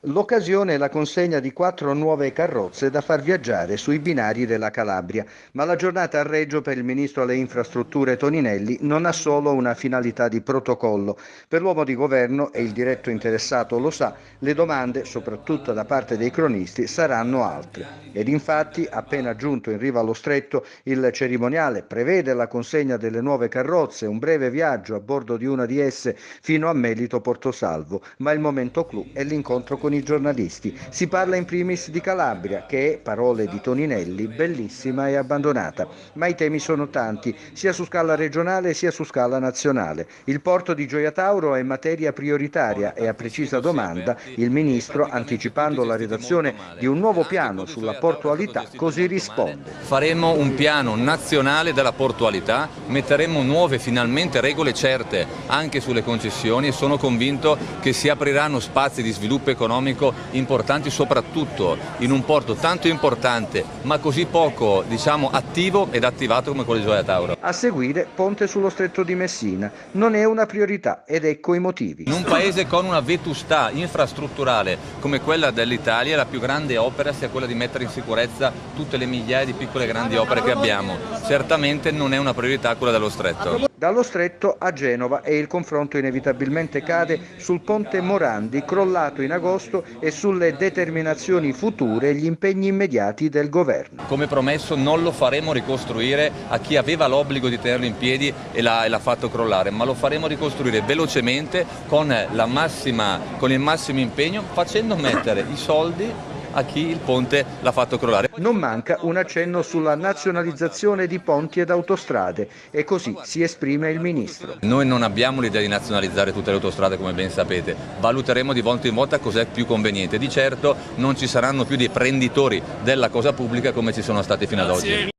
L'occasione è la consegna di 4 nuove carrozze da far viaggiare sui binari della Calabria, ma la giornata a Reggio per il ministro alle infrastrutture Toninelli non ha solo una finalità di protocollo. Per l'uomo di governo, e il diretto interessato lo sa, le domande, soprattutto da parte dei cronisti, saranno altre. Ed infatti, appena giunto in riva allo stretto, il cerimoniale prevede la consegna delle nuove carrozze, un breve viaggio a bordo di una di esse fino a Melito Portosalvo, ma il momento clou è l'incontro con i giornalisti. Si parla in primis di Calabria, che è, parole di Toninelli, bellissima e abbandonata. Ma i temi sono tanti, sia su scala regionale sia su scala nazionale. Il porto di Gioia Tauro è materia prioritaria e a precisa domanda il ministro, anticipando la redazione di un nuovo piano sulla portualità, così risponde. Faremo un piano nazionale della portualità, metteremo nuove finalmente regole certe anche sulle concessioni e sono convinto che si apriranno spazi di sviluppo economico importanti, soprattutto in un porto tanto importante ma così poco attivo ed attivato come quello di Gioia Tauro. A seguire ponte sullo stretto di Messina. Non è una priorità ed ecco i motivi. In un paese con una vetustà infrastrutturale come quella dell'Italia, la più grande opera sia quella di mettere in sicurezza tutte le migliaia di piccole e grandi opere che abbiamo. Certamente non è una priorità quella dello stretto. Dallo stretto a Genova e il confronto inevitabilmente cade sul ponte Morandi, crollato in agosto, e sulle determinazioni future e gli impegni immediati del governo. Come promesso non lo faremo ricostruire a chi aveva l'obbligo di tenerlo in piedi e l'ha fatto crollare, ma lo faremo ricostruire velocemente con il massimo impegno, facendo mettere i soldi a chi il ponte l'ha fatto crollare. Non manca un accenno sulla nazionalizzazione di ponti ed autostrade e così si esprime il ministro. Noi non abbiamo l'idea di nazionalizzare tutte le autostrade, come ben sapete, valuteremo di volta in volta cos'è più conveniente. Di certo non ci saranno più dei prenditori della cosa pubblica come ci sono stati fino ad oggi.